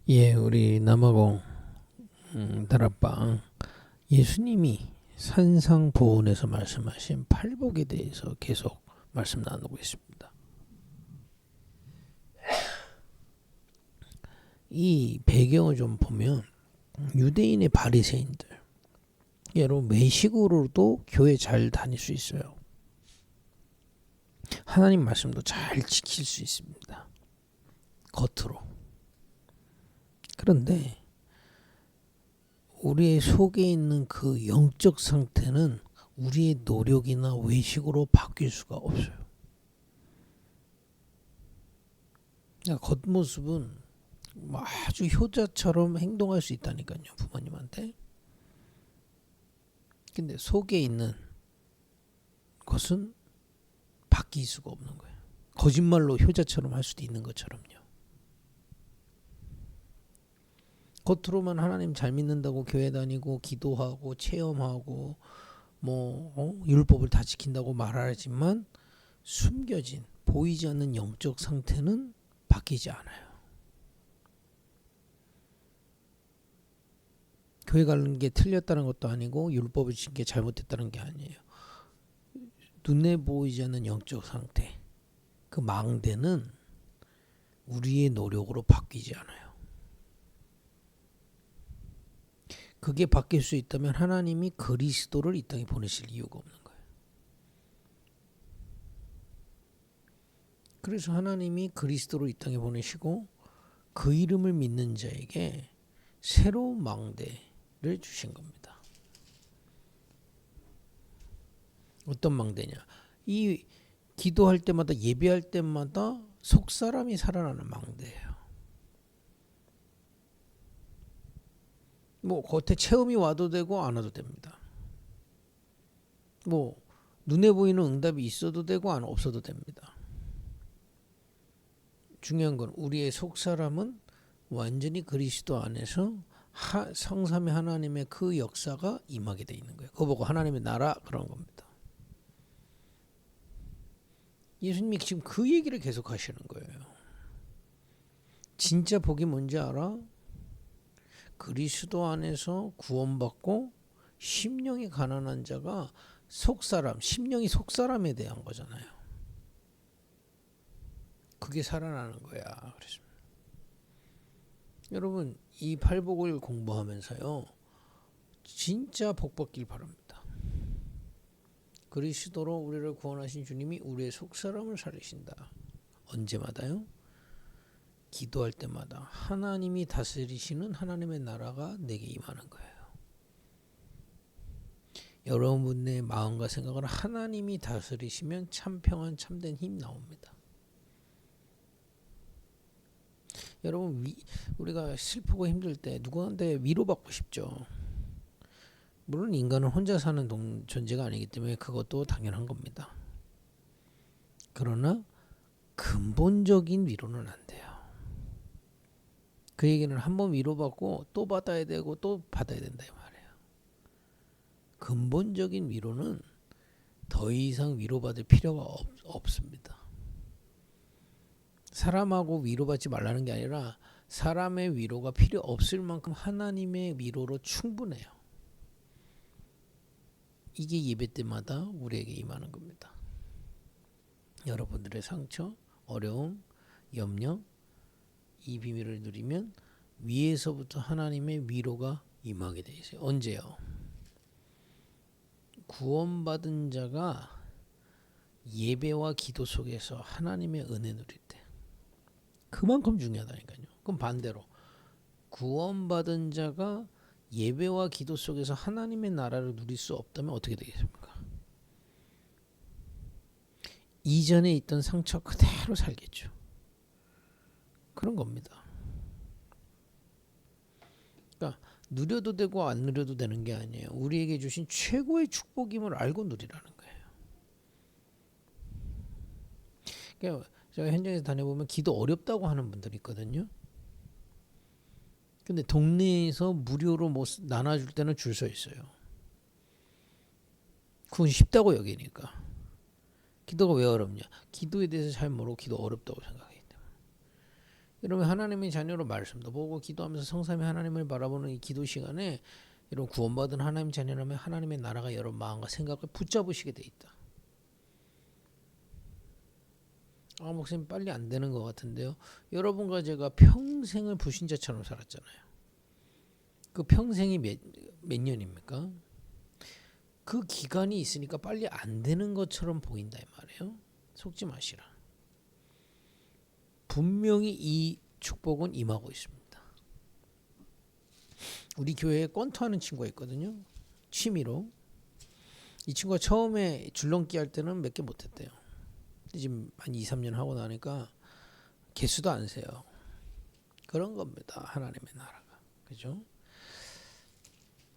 예, 우리 남아공 다락방 예수님이 산상보훈에서 말씀하신 팔복에 대해서 계속 말씀 나누고 있습니다. 이 배경을 좀 보면 유대인의 바리새인들, 여러분 외식으로도 교회 잘 다닐 수 있어요. 하나님 말씀도 잘 지킬 수 있습니다. 겉으로. 그런데 우리의 속에 있는 그 영적 상태는 우리의 노력이나 외식으로 바뀔 수가 없어요. 그러니까 겉모습은 아주 효자처럼 행동할 수 있다니까요, 부모님한테. 근데 속에 있는 것은 바뀔 수가 없는 거예요. 거짓말로 효자처럼 할 수도 있는 것처럼요. 겉으로만 하나님 잘 믿는다고 교회 다니고 기도하고 체험하고 율법을 다 지킨다고 말하지만 숨겨진 보이지 않는 영적 상태는 바뀌지 않아요. 교회 가는 게 틀렸다는 것도 아니고 율법을 지킨 게 잘못됐다는 게 아니에요. 눈에 보이지 않는 영적 상태, 그 망대는 우리의 노력으로 바뀌지 않아요. 그게 바뀔 수 있다면 하나님이 그리스도를 이 땅에 보내실 이유가 없는 거예요. 그래서 하나님이 그리스도를 이 땅에 보내시고 그 이름을 믿는 자에게 새로운 망대를 주신 겁니다. 어떤 망대냐? 이 기도할 때마다 예배할 때마다 속사람이 살아나는 망대예요. 겉에 체험이 와도 되고 안 와도 됩니다. 눈에 보이는 응답이 있어도 되고 안 없어도 됩니다. 중요한 건 우리의 속사람은 완전히 그리스도 안에서 성삼위 하나님의 그 역사가 임하게 돼 있는 거예요. 그거 보고 하나님의 나라 그런 겁니다. 예수님이 지금 그 얘기를 계속 하시는 거예요. 진짜 복이 뭔지 알아? 그리스도 안에서 구원받고 심령이 가난한 자가 속사람, 심령이 속사람에 대한 거잖아요. 그게 살아나는 거야. 그래서 여러분 이 팔복을 공부하면서요, 진짜 복 받길 바랍니다. 그리스도로 우리를 구원하신 주님이 우리의 속사람을 살리신다. 언제마다요? 기도할 때마다 하나님이 다스리시는 하나님의 나라가 내게 임하는 거예요. 여러분의 마음과 생각을 하나님이 다스리시면 참 평안, 참된 힘 나옵니다. 여러분 우리가 슬프고 힘들 때 누구한테 위로받고 싶죠. 물론 인간은 혼자 사는 존재가 아니기 때문에 그것도 당연한 겁니다. 그러나 근본적인 위로는 안 돼요. 그 얘기는 한번 위로받고 또 받아야 되고 또 받아야 된다 이 말이에요. 근본적인 위로는 더 이상 위로받을 필요가 없습니다. 사람하고 위로받지 말라는 게 아니라 사람의 위로가 필요 없을 만큼 하나님의 위로로 충분해요. 이게 예배 때마다 우리에게 임하는 겁니다. 여러분들의 상처, 어려움, 염려, 이 비밀을 누리면 위에서부터 하나님의 위로가 임하게 되어 있어요. 언제요? 구원받은 자가 예배와 기도 속에서 하나님의 은혜 누릴 때, 그만큼 중요하다니까요. 그럼 반대로 구원받은 자가 예배와 기도 속에서 하나님의 나라를 누릴 수 없다면 어떻게 되겠습니까? 이전에 있던 상처 그대로 살겠죠. 그런 겁니다. 그러니까 누려도 되고 안 누려도 되는 게 아니에요. 우리에게 주신 최고의 축복임을 알고 누리라는 거예요. 그러니까 제가 현장에서 다녀보면 기도 어렵다고 하는 분들이 있거든요. 근데 동네에서 무료로 나눠줄 때는 줄 서 있어요. 그건 쉽다고 여기니까. 기도가 왜 어렵냐? 기도에 대해서 잘 모르고 기도 어렵다고 생각해요. 여러분 하나님의 자녀로 말씀도 보고 기도하면서 성삼위 하나님을 바라보는 이 기도 시간에 여러분 구원받은 하나님 자녀라면 하나님의 나라가 여러분 마음과 생각을 붙잡으시게 돼 있다. 목사님 빨리 안 되는 것 같은데요. 여러분과 제가 평생을 불신자처럼 살았잖아요. 그 평생이 몇 년입니까? 그 기간이 있으니까 빨리 안 되는 것처럼 보인다 이 말이에요. 속지 마시라. 분명히 이 축복은 임하고 있습니다. 우리 교회에 권투하는 친구가 있거든요. 취미로. 이 친구가 처음에 줄넘기 할 때는 몇 개 못했대요. 지금 한 2, 3년 하고 나니까 개수도 안 세요. 그런 겁니다. 하나님의 나라가. 그죠?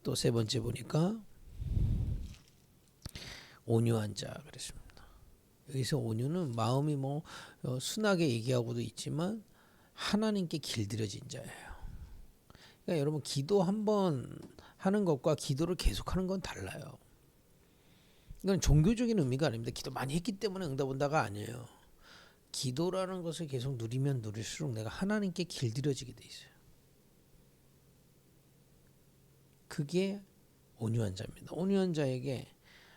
또 세 번째 보니까 온유한 자 그랬습니다. 여기서 온유는 마음이 순하게 얘기하고도 있지만 하나님께 길들여진 자예요. 그러니까 여러분 기도 한번 하는 것과 기도를 계속하는 건 달라요. 이건 종교적인 의미가 아닙니다. 기도 많이 했기 때문에 응답 온다가 아니에요. 기도라는 것을 계속 누리면 누릴수록 내가 하나님께 길들여지게 돼 있어요. 그게 온유한 자입니다. 온유한 자에게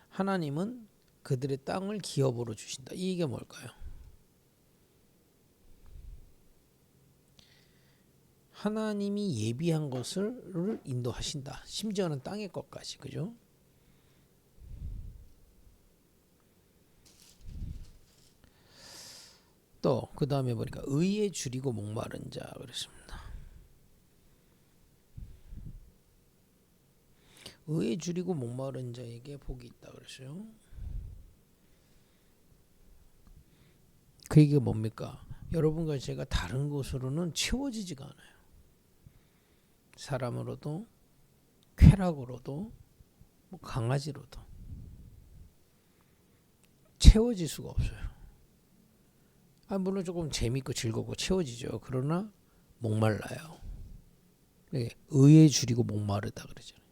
하나님은 그들의 땅을 기업으로 주신다. 이 얘기가 뭘까요? 하나님이 예비한 것을 인도하신다. 심지어는 땅의 것까지. 그죠? 또 그 다음에 보니까 의에 줄이고 목마른 자 그랬습니다. 의에 줄이고 목마른 자에게 복이 있다 그랬어요. 그 얘기가 뭡니까? 여러분과 제가 다른 것으로는 채워지지가 않아요. 사람으로도 쾌락으로도 강아지로도 채워질 수가 없어요. 물론 조금 재밌고 즐겁고 채워지죠. 그러나 목말라요. 의에 줄이고 목마르다 그러잖아요.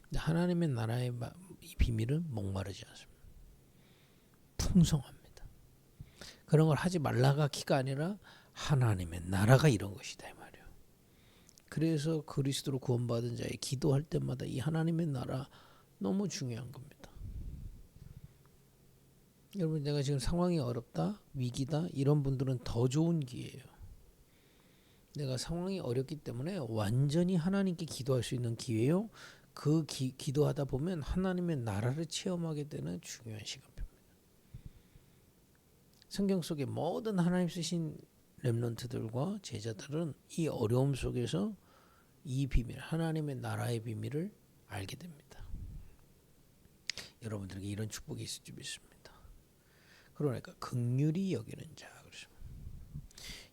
근데 하나님의 나라의 이 비밀은 목마르지 않습니다. 풍성합니다. 그런 걸 하지 말라가 키가 아니라 하나님의 나라가 이런 것이다 이 말이에요. 그래서 그리스도로 구원받은 자의 기도할 때마다 이 하나님의 나라 너무 중요한 겁니다. 여러분 내가 지금 상황이 어렵다, 위기다 이런 분들은 더 좋은 기회예요. 내가 상황이 어렵기 때문에 완전히 하나님께 기도할 수 있는 기회요. 그 기도하다 보면 하나님의 나라를 체험하게 되는 중요한 시간표입니다. 성경 속의 모든 하나님 쓰신 렘넌트들과 제자들은 이 어려움 속에서 이 비밀, 하나님의 나라의 비밀을 알게 됩니다. 여러분들에게 이런 축복이 있을 줄 믿습니다. 그러니까 긍휼히 여기는 자.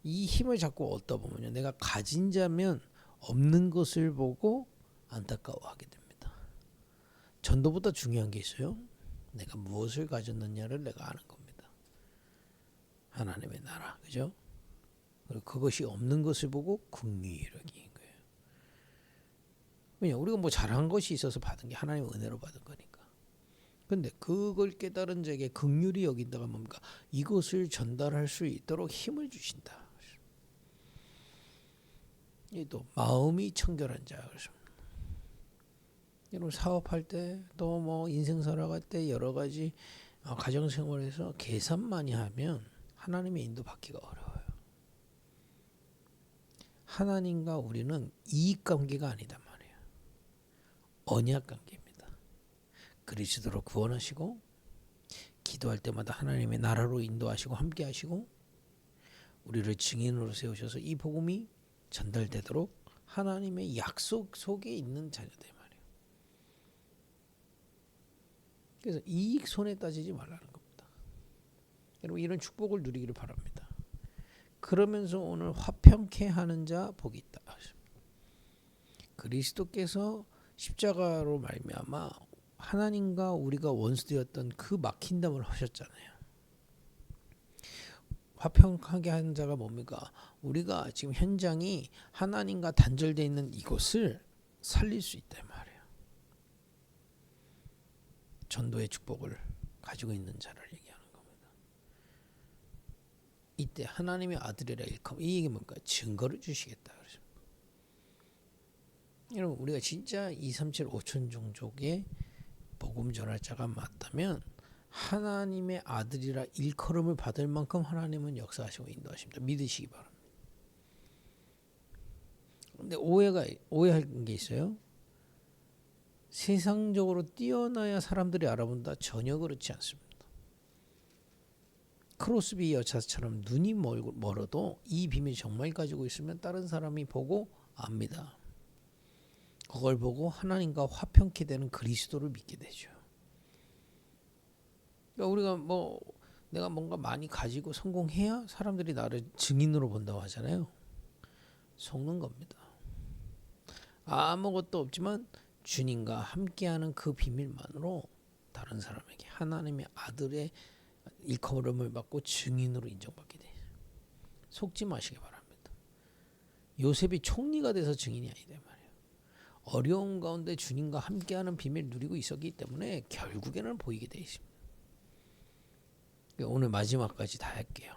이 힘을 자꾸 얻다 보면요, 내가 가진 자면 없는 것을 보고 안타까워하게 됩니다. 전도보다 중요한 게 있어요. 내가 무엇을 가졌느냐를 내가 아는 겁니다. 하나님의 나라, 그죠? 그리고 그것이 없는 것을 보고 긍휼히 여기는 거예요. 왜냐, 우리가 잘한 것이 있어서 받은 게 하나님의 은혜로 받은 거니까. 근데 그걸 깨달은 자에게 긍휼히 여긴다가 뭡니까? 이것을 전달할 수 있도록 힘을 주신다. 또 마음이 청결한 자. 여러분 사업할 때 또 인생 살아갈 때 여러 가지 가정 생활에서 계산 많이 하면 하나님의 인도 받기가 어려워요. 하나님과 우리는 이익 관계가 아니다 말이에요. 언약 관계입니다. 그리스도로 구원하시고 기도할 때마다 하나님의 나라로 인도하시고 함께 하시고 우리를 증인으로 세우셔서 이 복음이 전달되도록 하나님의 약속 속에 있는 자녀들 말이에요. 그래서 이익 손에 따지지 말라는 겁니다. 여러분 이런 축복을 누리기를 바랍니다. 그러면서 오늘 화평케 하는 자 복이 있다. 그리스도께서 십자가로 말미암아 하나님과 우리가 원수되었던 그 막힌담을 하셨잖아요. 화평하게 하는 자가 뭡니까? 우리가 지금 현장이 하나님과 단절되어 있는 이곳을 살릴 수 있단 말이에요. 전도의 축복을 가지고 있는 자를 얘기하는 겁니다. 이때 하나님의 아들이라 일컬 이 얘기 뭔가 증거를 주시겠다. 그러죠. 여러분 우리가 진짜 237 5천 종족의 복음 전할자가 맞다면 하나님의 아들이라 일컬음을 받을 만큼 하나님은 역사하시고 인도하십니다. 믿으시기 바랍니다. 근데 오해할 게 있어요. 세상적으로 뛰어나야 사람들이 알아본다. 전혀 그렇지 않습니다. 크로스비 여자처럼 눈이 멀어도 이 비밀 정말 가지고 있으면 다른 사람이 보고 압니다. 그걸 보고 하나님과 화평케 되는 그리스도를 믿게 되죠. 그러니까 우리가 내가 뭔가 많이 가지고 성공해야 사람들이 나를 증인으로 본다고 하잖아요. 속는 겁니다. 아무것도 없지만 주님과 함께하는 그 비밀만으로 다른 사람에게 하나님의 아들의 일컬음을 받고 증인으로 인정받게 돼요. 속지 마시기 바랍니다. 요셉이 총리가 돼서 증인이 아니다 말이에요. 어려운 가운데 주님과 함께하는 비밀을 누리고 있었기 때문에 결국에는 보이게 되어 있습니다. 오늘 마지막까지 다 할게요.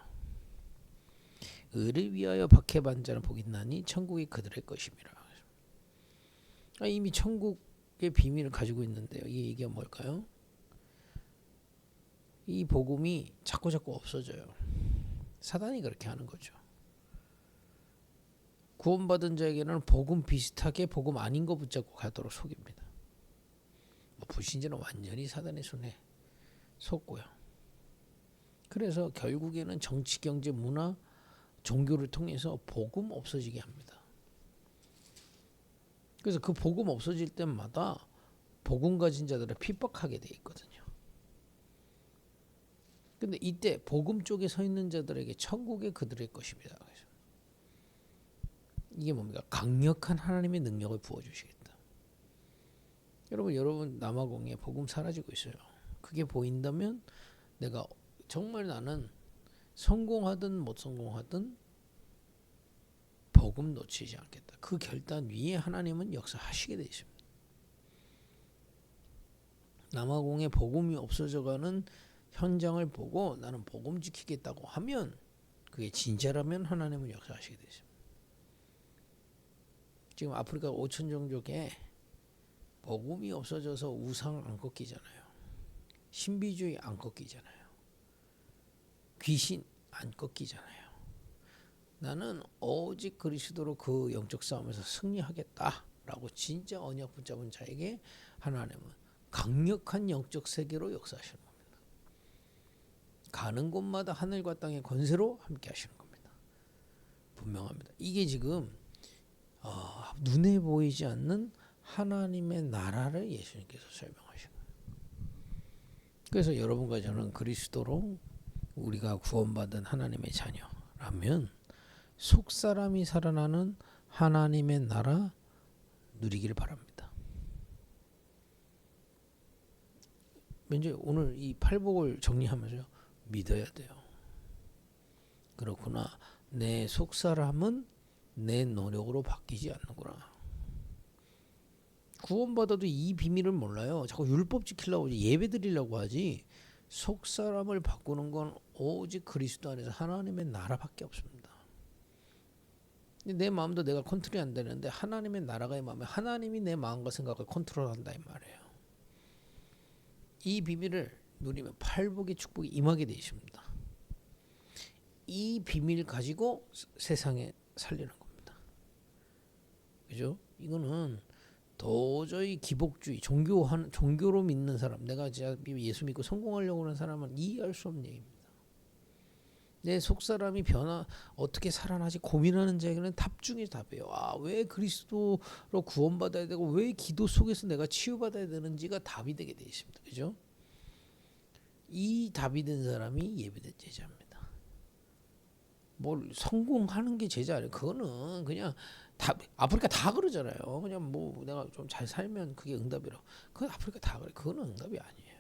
의를 위하여 박해받은 자는 복이 있나니 천국이 그들의 것임이라. 이미 천국의 비밀을 가지고 있는데요. 이 얘기가 뭘까요? 이 복음이 자꾸 없어져요. 사단이 그렇게 하는 거죠. 구원받은 자에게는 복음 비슷하게 복음 아닌 거 붙잡고 가도록 속입니다. 불신자는 완전히 사단의 손에 속고요. 그래서 결국에는 정치, 경제, 문화, 종교를 통해서 복음 없어지게 합니다. 그래서 그 복음 없어질 때마다 복음 가진 자들을 핍박하게 돼 있거든요. 근데 이때 복음 쪽에 서 있는 자들에게 천국이 그들의 것입니다. 이게 뭡니까? 강력한 하나님의 능력을 부어주시겠다. 여러분 남아공에 복음 사라지고 있어요. 그게 보인다면 내가 정말 나는 성공하든 못 성공하든 복음 놓치지 않겠다. 그 결단 위에 하나님은 역사하시게 되어 있습니다. 남아공에 복음이 없어져가는 현장을 보고 나는 복음 지키겠다고 하면 그게 진짜라면 하나님은 역사하시게 되어 있습니다. 지금 아프리카 5천 종족에 복음이 없어져서 우상 안 꺾이잖아요. 신비주의 안 꺾이잖아요. 귀신 안 꺾이잖아요. 나는 오직 그리스도로 그 영적 싸움에서 승리하겠다라고 진짜 언약 붙잡은 자에게 하나님은 강력한 영적 세계로 역사하시는 겁니다. 가는 곳마다 하늘과 땅의 권세로 함께 하시는 겁니다. 분명합니다. 이게 지금 눈에 보이지 않는 하나님의 나라를 예수님께서 설명하신 거예요. 그래서 여러분과 저는 그리스도로 우리가 구원받은 하나님의 자녀라면 속사람이 살아나는 하나님의 나라 누리기를 바랍니다. 먼저 오늘 이 팔복을 정리하면서 믿어야 돼요. 그렇구나. 내 속사람은 내 노력으로 바뀌지 않는구나. 구원받아도 이 비밀을 몰라요. 자꾸 율법 지키려고 하지, 예배 드리려고 하지. 속사람을 바꾸는 건 오직 그리스도 안에서 하나님의 나라밖에 없습니다. 내 마음도 내가 컨트롤이 안 되는데 하나님의 나라가 이 마음에 하나님이 내 마음과 생각을 컨트롤한다 이 말이에요. 이 비밀을 누리면 팔복의 축복이 임하게 되어 있습니다. 이 비밀 가지고 세상에 살리는 겁니다. 그죠? 이거는 도저히 기복주의, 종교로 믿는 사람, 내가 진짜 예수 믿고 성공하려고 하는 사람은 이해할 수 없는 얘기입니다. 내 속사람이 어떻게 살아나지 고민하는 자에게는 답 중에 답이에요. 왜 그리스도로 구원받아야 되고 왜 기도 속에서 내가 치유받아야 되는지가 답이 되게 되어 있습니다. 그죠? 이 답이 된 사람이 예배된 제자입니다. 뭘 성공하는 게 제자 아니에요. 그거는 그냥 아프리카 다 그러잖아요. 그냥 내가 좀 잘 살면 그게 응답이라고. 그건 아프리카 다 그래. 그거는 응답이 아니에요.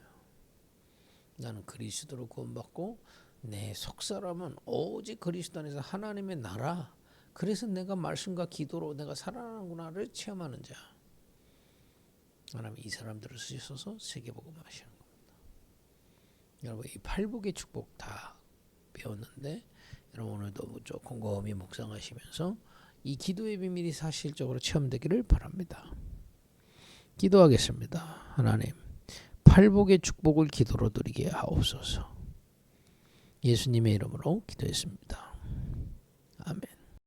나는 그리스도로 구원받고 내 속사람은 오직 그리스도 안에서 하나님의 나라. 그래서 내가 말씀과 기도로 내가 살아나는구나를 체험하는 자. 하나님 이 사람들을 쓰셔서 세계복음을 하시는 겁니다. 여러분 이 팔복의 축복 다 배웠는데 여러분 오늘도 좀 곰곰이 묵상하시면서 이 기도의 비밀이 사실적으로 체험되기를 바랍니다. 기도하겠습니다. 하나님, 팔복의 축복을 기도로 드리게 하옵소서. 예수님의 이름으로 기도했습니다.